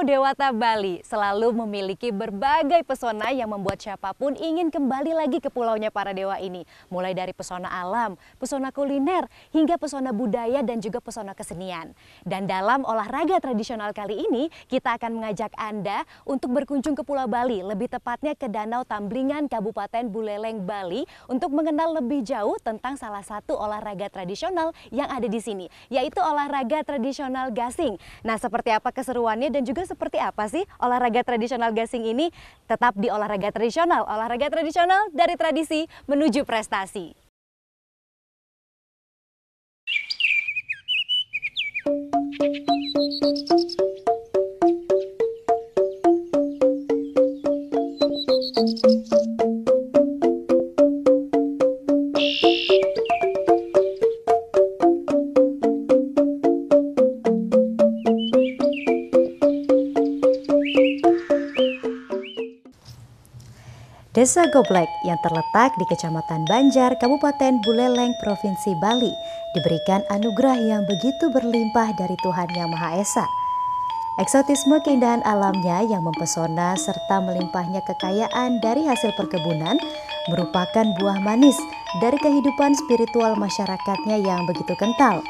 Dewata Bali selalu memiliki berbagai pesona yang membuat siapapun ingin kembali lagi ke pulaunya para dewa ini. Mulai dari pesona alam, pesona kuliner, hingga pesona budaya dan juga pesona kesenian. Dan dalam olahraga tradisional kali ini, kita akan mengajak Anda untuk berkunjung ke Pulau Bali, lebih tepatnya ke Danau Tamblingan Kabupaten Buleleng, Bali, untuk mengenal lebih jauh tentang salah satu olahraga tradisional yang ada di sini, yaitu olahraga tradisional gasing. Nah, seperti apa keseruannya dan juga seperti apa sih olahraga tradisional gasing ini? Tetap di olahraga tradisional dari tradisi menuju prestasi. Desa Goblek yang terletak di Kecamatan Banjar, Kabupaten Buleleng, Provinsi Bali, diberikan anugerah yang begitu berlimpah dari Tuhan Yang Maha Esa. Eksotisme keindahan alamnya yang mempesona serta melimpahnya kekayaan dari hasil perkebunan merupakan buah manis dari kehidupan spiritual masyarakatnya yang begitu kental.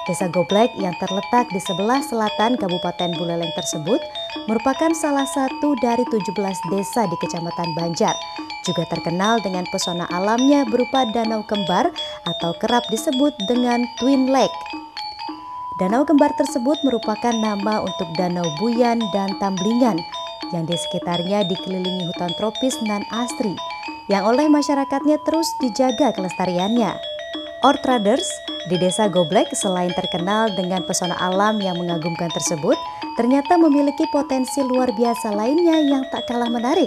Desa Goblek yang terletak di sebelah selatan Kabupaten Buleleng tersebut merupakan salah satu dari 17 desa di Kecamatan Banjar. Juga terkenal dengan pesona alamnya berupa danau kembar atau kerap disebut dengan Twin Lake. Danau kembar tersebut merupakan nama untuk Danau Buyan dan Tamblingan yang di sekitarnya dikelilingi hutan tropis nan asri yang oleh masyarakatnya terus dijaga kelestariannya. Outriders di Desa Goblek selain terkenal dengan pesona alam yang mengagumkan tersebut, ternyata memiliki potensi luar biasa lainnya yang tak kalah menarik.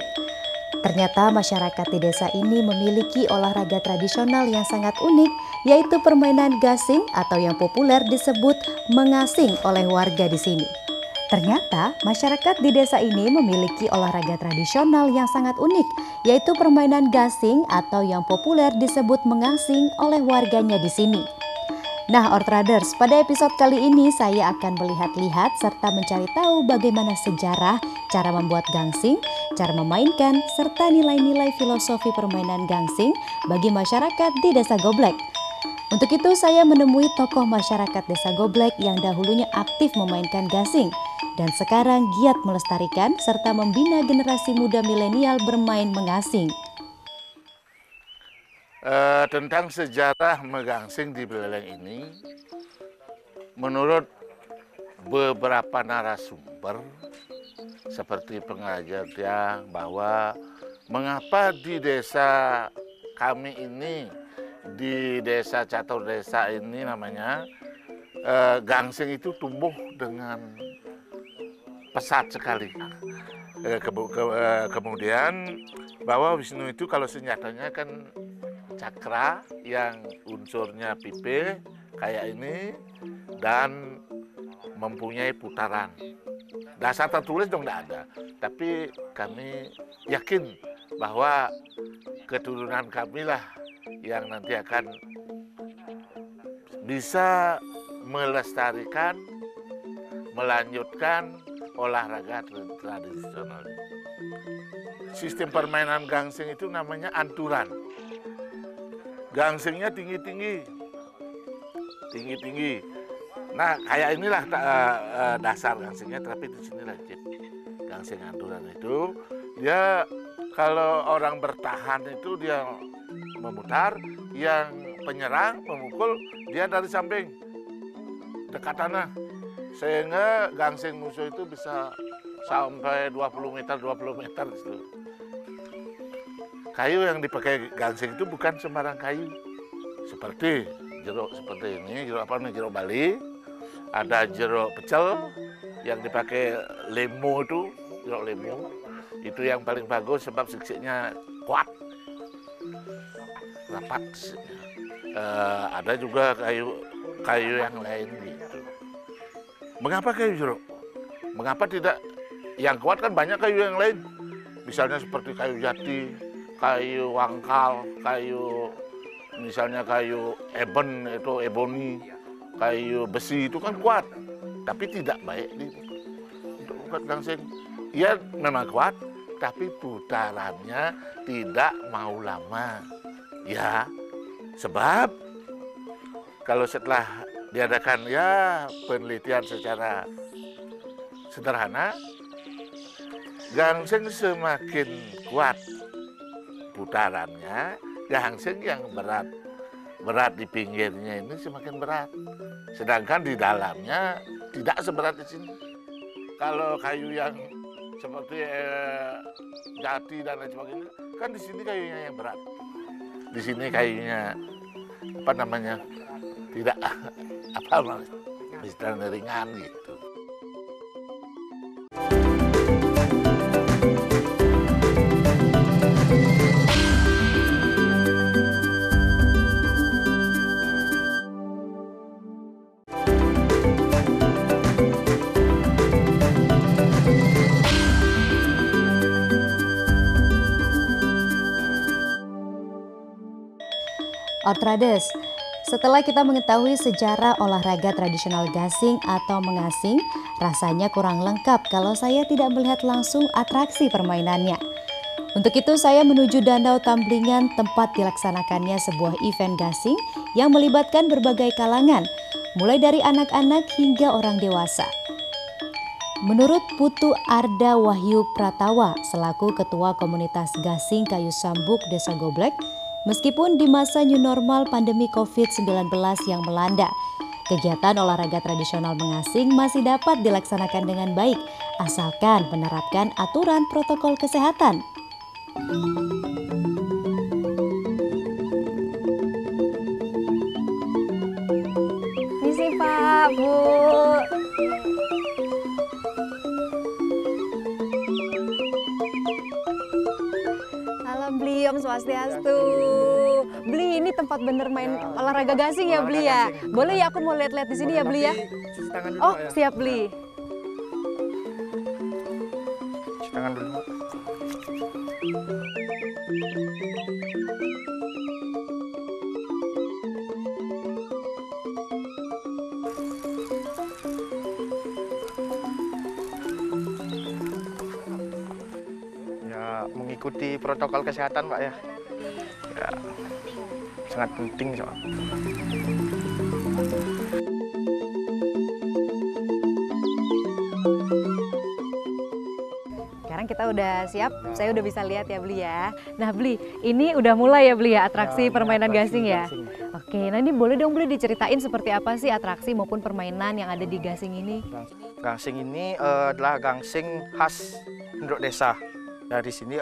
Ternyata masyarakat di desa ini memiliki olahraga tradisional yang sangat unik, yaitu permainan gasing atau yang populer disebut mengasing oleh warga di sini. Ternyata masyarakat di desa ini memiliki olahraga tradisional yang sangat unik, yaitu permainan gasing atau yang populer disebut mengasing oleh warganya di sini. Nah, Outriders, pada episode kali ini saya akan melihat-lihat serta mencari tahu bagaimana sejarah, cara membuat gangsing, cara memainkan, serta nilai-nilai filosofi permainan gangsing bagi masyarakat di Desa Goblek. Untuk itu saya menemui tokoh masyarakat Desa Goblek yang dahulunya aktif memainkan gasing dan sekarang giat melestarikan serta membina generasi muda milenial bermain mengasing. Tentang sejarah megangsing di Buleleng ini, menurut beberapa narasumber seperti pengajarnya bahwa mengapa di desa kami ini, di desa Catur Desa ini namanya, gangsing itu tumbuh dengan pesat sekali. Kemudian bahwa Wisnu itu kalau senjatanya kan cakra yang unsurnya pipe kayak ini dan mempunyai putaran. Dasar tertulis dong tidak ada, tapi kami yakin bahwa keturunan kami lah yang nanti akan bisa melestarikan, melanjutkan olahraga tradisional. Sistem permainan gangsing itu namanya anturan. Gangsingnya tinggi-tinggi. Nah, kayak inilah dasar gangsingnya, tapi di sinilah gangsing anturan itu. Dia kalau orang bertahan itu dia memutar, yang penyerang memukul dia dari samping dekat tanah. Sehingga gangsing musuh itu bisa sampai 20 meter gitu. Kayu yang dipakai gangsing itu bukan sembarang kayu. Seperti jeruk seperti ini, jeruk Bali. Ada jeruk pecel yang dipakai lemo itu, jeruk lemo. Itu yang paling bagus sebab siksiknya kuat, rapat. Ada juga kayu yang lain gitu. Mengapa kayu jeruk? Mengapa tidak? Yang kuat kan banyak kayu yang lain. Misalnya seperti kayu jati, kayu wangkal, misalnya kayu eben itu eboni, kayu besi itu kan kuat, tapi tidak baik untuk kuat gangsing. Ia memang kuat, tapi putarannya tidak mau lama. Ya, sebab kalau setelah diadakan ya penelitian secara sederhana, gangsing semakin kuat putarannya, gangsing yang berat di pinggirnya ini semakin berat. Sedangkan di dalamnya tidak seberat di sini. Kalau kayu yang seperti jati dan lain sebagainya, kan di sini kayunya yang berat. Di sini kayunya apa namanya? Tidak apa namanya? Istilahnya ringan gitu. Ortrades, setelah kita mengetahui sejarah olahraga tradisional gasing atau mengasing, rasanya kurang lengkap kalau saya tidak melihat langsung atraksi permainannya. Untuk itu saya menuju Danau Tamblingan, tempat dilaksanakannya sebuah event gasing yang melibatkan berbagai kalangan, mulai dari anak-anak hingga orang dewasa. Menurut Putu Arda Wahyu Pratawa selaku Ketua Komunitas Gasing Kayu Sambuk Desa Goblek, meskipun di masa new normal pandemi COVID-19 yang melanda, kegiatan olahraga tradisional mengasing masih dapat dilaksanakan dengan baik, asalkan menerapkan aturan protokol kesehatan. Misi Pak, Bu. Salam Bli, Om Swastiastu. Bli, ini tempat bener main olahraga gasing ya Bli ya? Boleh ya aku mau lihat-lihat di sini ya Bli ya? Oh, siap Bli. Cuci tangan dulu. Ya, mengikuti protokol kesehatan, Pak ya. Ya, sangat penting soal. Sekarang kita udah siap, saya udah bisa lihat ya Bli ya. Nah Bli, ini udah mulai ya Bli ya atraksi permainan gasing ya? Oke, nah ini boleh dong Bli diceritain seperti apa sih atraksi maupun permainan yang ada di gasing ini? Gangsing ini adalah gangsing khas penduduk desa. Dari sini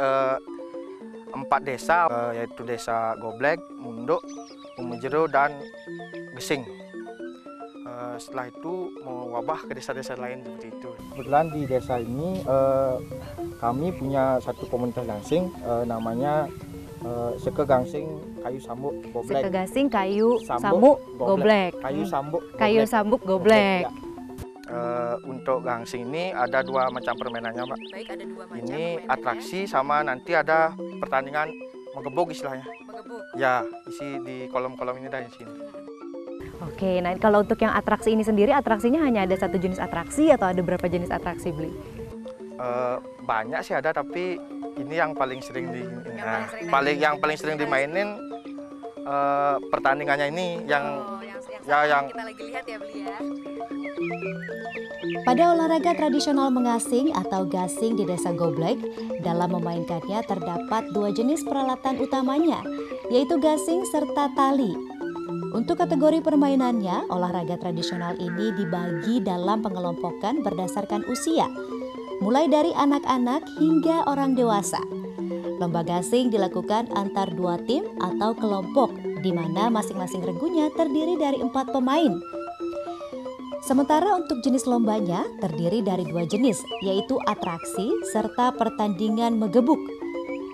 4 desa, yaitu Desa Goblek, Munduk, Umujero, dan Gesing. Setelah itu mewabah ke desa-desa lain seperti itu. Kebetulan di desa ini kami punya satu komunitas gangsing namanya Seke Gangsing Kayu Sambuk Goblek. Seke Gasing Kayu Sambuk Goblek. Kayu Sambuk Goblek. Kayu Sambuk Goblek. Ya. Untuk gangsing ini ada 2 macam permainannya, Mbak. Baik, ada 2 macam. Ini atraksi sama nanti ada pertandingan menggebuk istilahnya. Menggebuk. Ya, isi di kolom-kolom ini dari sini. Oke, nah kalau untuk yang atraksi ini sendiri, atraksinya hanya ada 1 jenis atraksi atau ada berapa jenis atraksi Bli? Banyak sih ada, tapi ini yang paling sering yang paling sering dimainin pertandingannya ini yang kita lagi lihat ya Bli ya. Pada olahraga tradisional mengasing atau gasing di Desa Goblek, dalam memainkannya terdapat 2 jenis peralatan utamanya, yaitu gasing serta tali. Untuk kategori permainannya, olahraga tradisional ini dibagi dalam pengelompokan berdasarkan usia, mulai dari anak-anak hingga orang dewasa. Lomba gasing dilakukan antar 2 tim atau kelompok, di mana masing-masing regunya terdiri dari 4 pemain. Sementara untuk jenis lombanya terdiri dari 2 jenis, yaitu atraksi serta pertandingan menggebuk.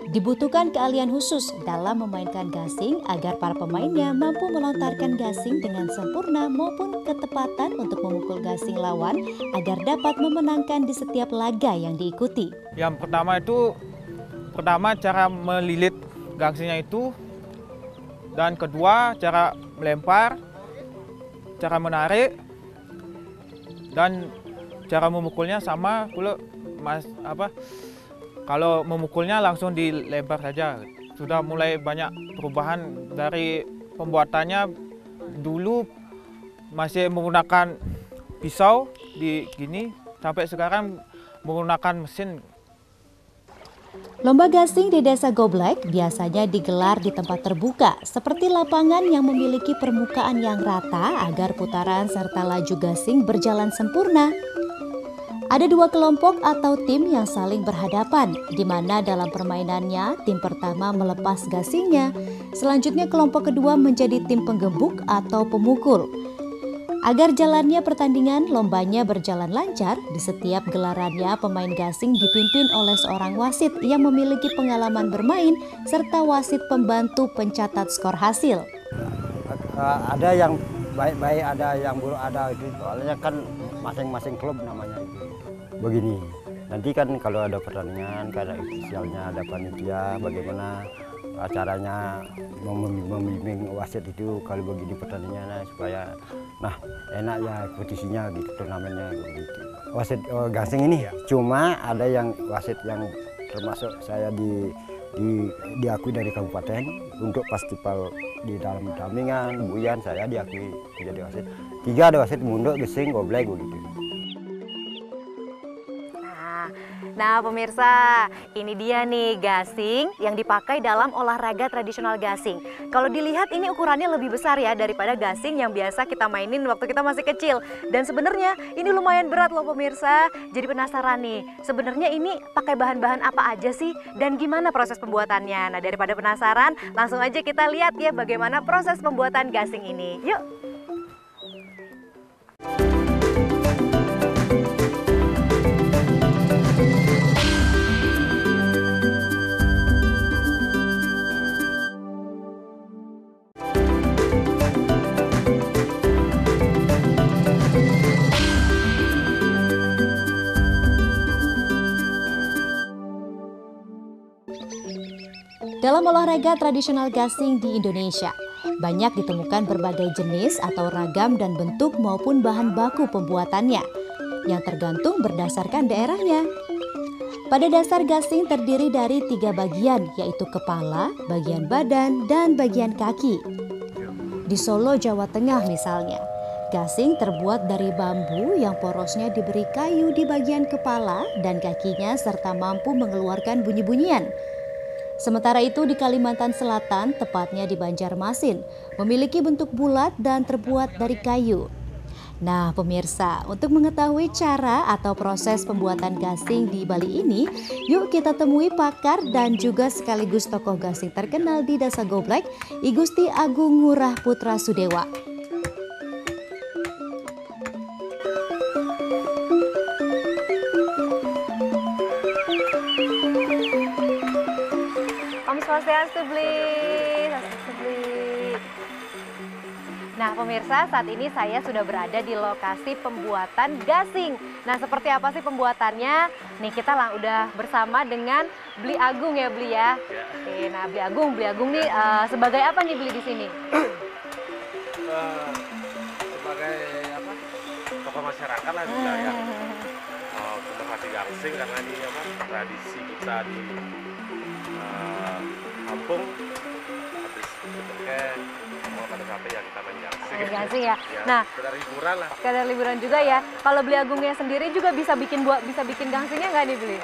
Dibutuhkan keahlian khusus dalam memainkan gasing agar para pemainnya mampu melontarkan gasing dengan sempurna maupun ketepatan untuk memukul gasing lawan agar dapat memenangkan di setiap laga yang diikuti. Yang pertama cara melilit gangsingnya itu, dan kedua cara melempar, cara menarik, dan cara memukulnya sama pula kalau memukulnya langsung dilebar saja. Sudah mulai banyak perubahan dari pembuatannya. Dulu masih menggunakan pisau di gini, sampai sekarang menggunakan mesin. Lomba gasing di Desa Goblek biasanya digelar di tempat terbuka seperti lapangan yang memiliki permukaan yang rata agar putaran serta laju gasing berjalan sempurna. Ada dua kelompok atau tim yang saling berhadapan, di mana dalam permainannya tim pertama melepas gasingnya, selanjutnya kelompok kedua menjadi tim penggembuk atau pemukul. Agar jalannya pertandingan lombanya berjalan lancar, di setiap gelarannya pemain gasing dipimpin oleh seorang wasit yang memiliki pengalaman bermain serta wasit pembantu pencatat skor hasil. Ada yang baik-baik, ada yang buruk, ada itu. Soalnya kan masing-masing klub namanya itu. Begini, nanti kan kalau ada pertandingan, karena ofisialnya ada panitia, bagaimana caranya membimbing wasit itu kalau begini pertandingannya supaya enak ya kompetisinya gitu, turnamennya gitu. Wasit gasing ini cuma ada yang wasit yang termasuk saya diakui dari kabupaten untuk festival di dalam damingan, buyan saya diakui menjadi wasit. 3 ada wasit Munduk, Gesing, Goblek begitu. Nah pemirsa, ini dia nih gasing yang dipakai dalam olahraga tradisional gasing. Kalau dilihat ini ukurannya lebih besar ya daripada gasing yang biasa kita mainin waktu kita masih kecil. Dan sebenarnya ini lumayan berat loh pemirsa. Jadi penasaran nih, sebenarnya ini pakai bahan-bahan apa aja sih dan gimana proses pembuatannya? Nah daripada penasaran, langsung aja kita lihat ya bagaimana proses pembuatan gasing ini. Yuk! Dalam olahraga tradisional gasing di Indonesia, banyak ditemukan berbagai jenis atau ragam dan bentuk maupun bahan baku pembuatannya, yang tergantung berdasarkan daerahnya. Pada dasar gasing terdiri dari 3 bagian, yaitu kepala, bagian badan, dan bagian kaki. Di Solo, Jawa Tengah misalnya, gasing terbuat dari bambu yang porosnya diberi kayu di bagian kepala dan kakinya serta mampu mengeluarkan bunyi-bunyian. Sementara itu di Kalimantan Selatan, tepatnya di Banjarmasin, memiliki bentuk bulat dan terbuat dari kayu. Nah pemirsa, untuk mengetahui cara atau proses pembuatan gasing di Bali ini, yuk kita temui pakar dan juga sekaligus tokoh gasing terkenal di Desa Goblek, I Gusti Agung Ngurah Putra Sudewa. Swastiastu, Bli. Nah pemirsa, saat ini saya sudah berada di lokasi pembuatan gasing. Nah seperti apa sih pembuatannya? Nih kita udah bersama dengan Bli Agung ya Bli ya. Oke, nah Bli Agung nih sebagai apa nih Bli di sini? Sebagai apa? Tokoh masyarakat lah juga ya. Pemerhati gasing karena ini apa? Tradisi kita di kampung habis berkeh mau pada sampai yang kita main gasing ya. Nah, sekedar liburan lah. Sekedar liburan juga ya. Kalau Bli Agungnya sendiri juga bisa bikin gasingnya nggak nih Bli?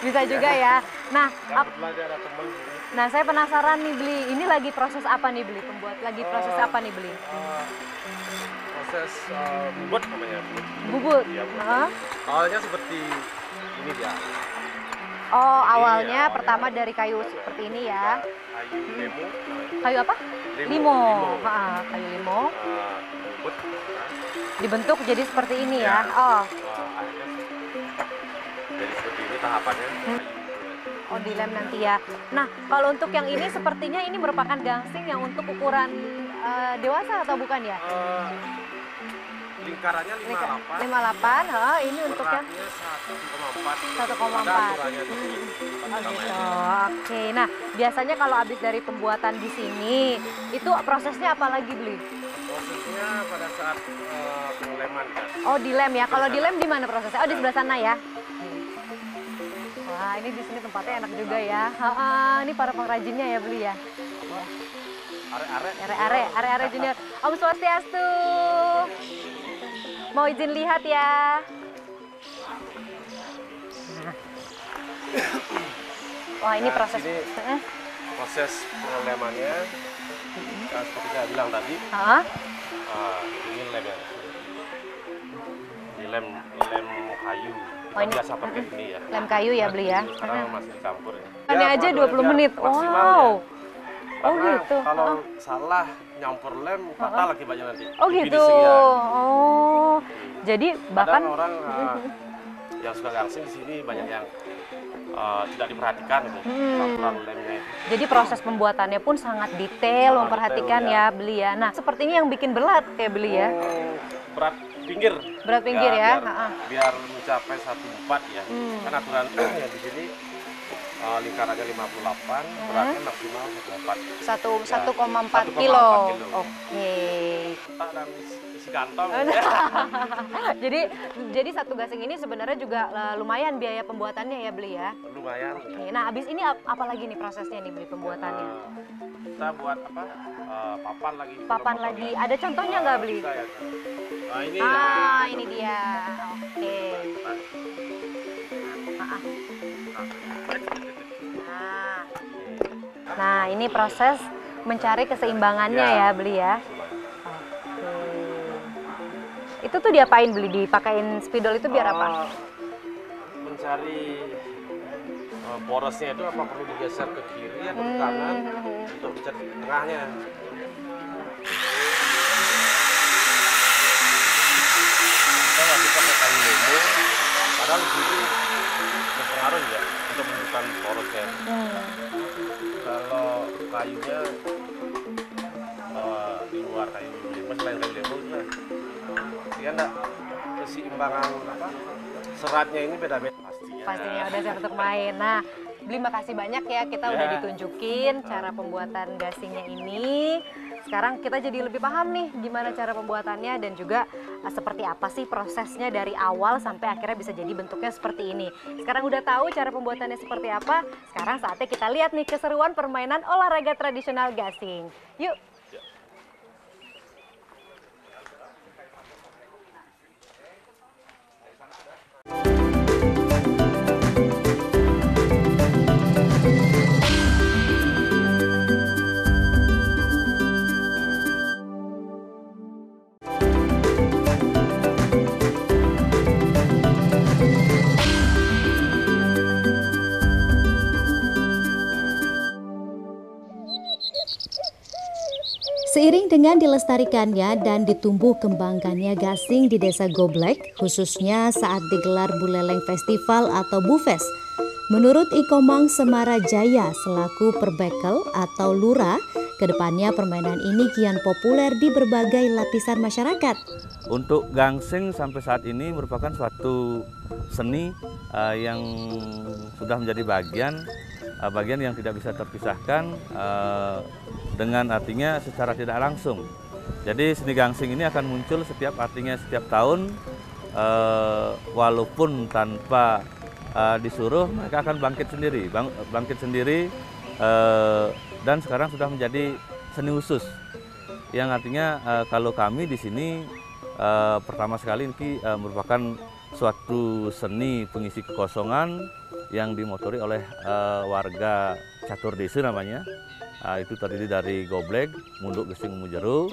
Bisa juga ya. Nah, nah saya penasaran nih Bli, ini lagi proses apa nih Bli? Proses apa nih Bli? Proses bubut namanya. Bubut. Ya, awalnya seperti ini dia. Oh, awalnya pertama dari kayu seperti ini ya. Kayu limo. Kayu apa? Limo. Kayu limo. Dibentuk jadi seperti ini ya. Oh. Jadi seperti ini tahapannya. Oh, dilem nanti ya. Nah, kalau untuk yang ini sepertinya ini merupakan gasing yang untuk ukuran dewasa atau bukan ya? Lingkarannya 58. 58, ini untuk yang 1,4. 1,4. Oh gitu. Oke. Nah, biasanya kalau habis dari pembuatan di sini, itu prosesnya apa lagi Bli? Prosesnya prosesnya pada saat pengeleman kan. Oh, dilem ya. Kalau dilem di mana prosesnya? Oh, di sebelah sana ya. Wah, ini di sini tempatnya enak juga ya. Ini para pengrajinnya ya, beli ya. Are Junior. Om Swastiastu. Mau izin lihat ya. Wah, ini proses. Proses pengelemannya, seperti saya bilang tadi. Ini lem ya. Ini lem kayu. Kita biasa pakai ini ya. Lem kayu ya, beli ya. Sekarang masih dicampur ya. Ini aja 20 menit. Wow. Oh gitu. Kalau salah nyampur lem, fatal akibatnya nanti. Oh gitu. Oh. Jadi bahkan orang yang suka gangsing di sini banyak yang tidak diperhatikan itu campuran lemnya itu. Jadi proses pembuatannya pun sangat detail, memperhatikan ya, beli ya. Nah, seperti ini yang bikin berat ya, beli ya. Berat pinggir. Berat pinggir ya. Biar mencapai 1/4 ya. Kan aturan yang di sini lingkarannya 58, beratnya maksimal 1,4 kilo. Oke. Dan isi kantong. jadi satu gasing ini sebenarnya juga lumayan biaya pembuatannya ya, beli ya. Lumayan. Oke. Nah, habis ini apa lagi nih prosesnya nih, beli pembuatannya? Kita buat apa? Papan lagi. Papan lagi. Ada contohnya nggak, beli? Nah, ini. Ini dia. Oke. Nah, ini proses mencari keseimbangannya ya, beli ya. Oke. Itu tuh diapain, beli? Dipakein spidol itu biar apa? Mencari porosnya itu apa perlu digeser ke kiri atau ke kanan untuk mencari tengahnya. Kita wajib pakai kayu lemo, padahal di sini berpengaruh ya untuk menentukan porosnya. Kalau kayunya di luar kayu lemo, selain kayu lemo juga, dia enggak keseimbangan apa seratnya ini beda-beda pastinya. Pastinya udah siap untuk main. Nah, beli makasih banyak ya, kita udah ditunjukin cara pembuatan gasingnya ini. Sekarang kita jadi lebih paham nih gimana cara pembuatannya dan juga seperti apa sih prosesnya dari awal sampai akhirnya bisa jadi bentuknya seperti ini. Sekarang udah tahu cara pembuatannya seperti apa, sekarang saatnya kita lihat nih keseruan permainan olahraga tradisional gasing. Yuk! Seiring dengan dilestarikannya dan ditumbuh kembangkannya gasing di Desa Goblek, khususnya saat digelar Buleleng Festival atau Bufes, menurut Ikomang Semarajaya selaku Perbekel atau Lurah, kedepannya permainan ini kian populer di berbagai lapisan masyarakat. Untuk gangsing sampai saat ini merupakan suatu seni yang sudah menjadi bagian yang tidak bisa terpisahkan dengan artinya secara tidak langsung. Jadi seni gangsing ini akan muncul setiap tahun, walaupun tanpa disuruh, mereka akan bangkit sendiri, dan sekarang sudah menjadi seni khusus. Yang artinya kalau kami di sini pertama sekali ini merupakan suatu seni pengisi kekosongan yang dimotori oleh warga catur desa namanya. Itu terdiri dari Goblek, Munduk, Gesing, Mujeru.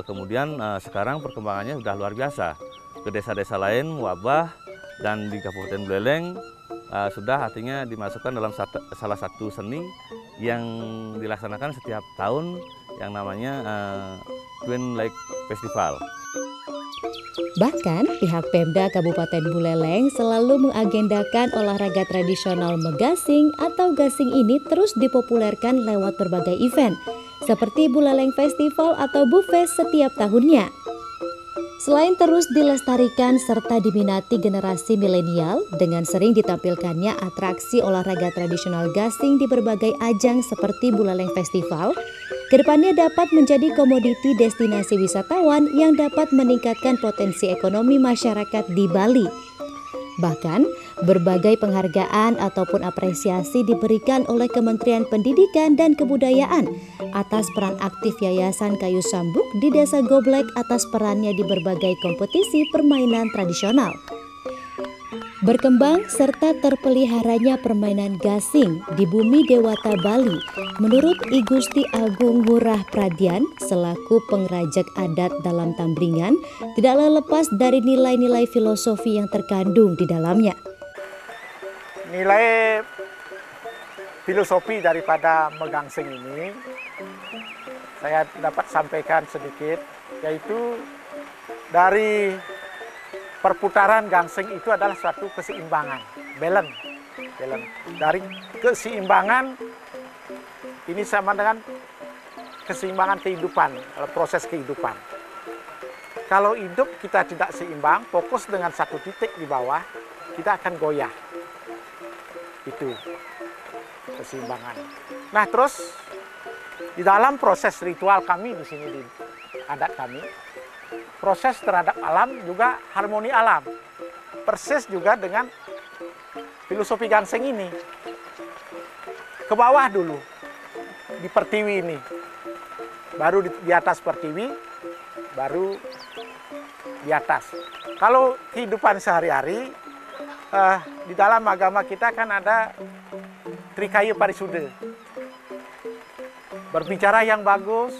Kemudian sekarang perkembangannya sudah luar biasa. Ke desa-desa lain, Wabah, dan di Kabupaten Buleleng sudah artinya dimasukkan dalam salah satu seni yang dilaksanakan setiap tahun yang namanya Twin Lake Festival. Bahkan pihak Pemda Kabupaten Buleleng selalu mengagendakan olahraga tradisional megasing atau gasing ini terus dipopulerkan lewat berbagai event seperti Buleleng Festival atau Bufes setiap tahunnya. Selain terus dilestarikan serta diminati generasi milenial dengan sering ditampilkannya atraksi olahraga tradisional gasing di berbagai ajang seperti Buleleng Festival, kedepannya dapat menjadi komoditi destinasi wisatawan yang dapat meningkatkan potensi ekonomi masyarakat di Bali. Bahkan, berbagai penghargaan ataupun apresiasi diberikan oleh Kementerian Pendidikan dan Kebudayaan atas peran aktif Yayasan Kayu Sambuk di Desa Goblek atas perannya di berbagai kompetisi permainan tradisional. Berkembang serta terpeliharanya permainan gasing di bumi Dewata Bali, menurut I Gusti Agung Ngurah Pradian selaku pengrajak adat dalam Tambringan, tidaklah lepas dari nilai-nilai filosofi yang terkandung di dalamnya. Nilai filosofi daripada megangsing ini saya dapat sampaikan sedikit, yaitu dari perputaran gangsing itu adalah suatu keseimbangan, balance. Dari keseimbangan ini sama dengan keseimbangan kehidupan, proses kehidupan. Kalau hidup kita tidak seimbang, fokus dengan satu titik di bawah, kita akan goyah. Itu keseimbangan. Nah, terus di dalam proses ritual kami di sini di adat kami, proses terhadap alam juga harmoni alam. Persis juga dengan filosofi gangsing ini. Ke bawah dulu, di pertiwi ini. Baru di atas pertiwi, baru di atas. Kalau kehidupan sehari-hari, di dalam agama kita kan ada Trikaya Parisuda. Berbicara yang bagus,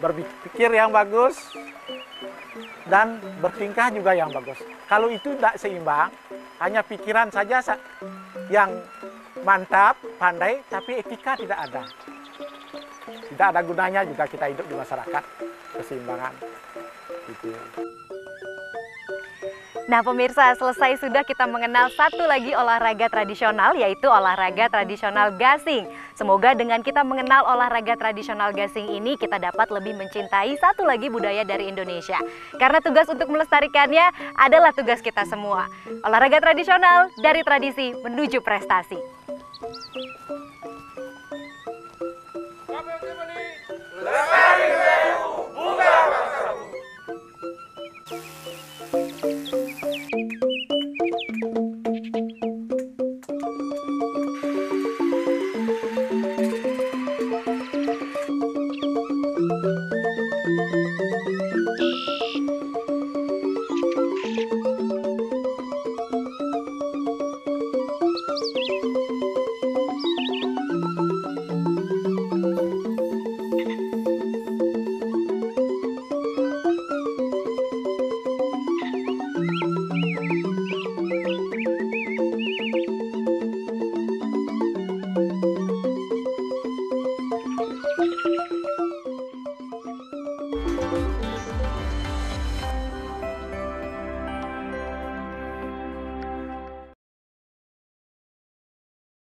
berpikir yang bagus, dan bertingkah juga yang bagus. Kalau itu tidak seimbang, hanya pikiran saja yang mantap, pandai, tapi etika tidak ada. Tidak ada gunanya juga kita hidup di masyarakat, keseimbangan. Gitu. Nah pemirsa, selesai sudah kita mengenal satu lagi olahraga tradisional, yaitu olahraga tradisional gasing. Semoga dengan kita mengenal olahraga tradisional gasing ini, kita dapat lebih mencintai satu lagi budaya dari Indonesia. Karena tugas untuk melestarikannya adalah tugas kita semua. Olahraga tradisional dari tradisi menuju prestasi.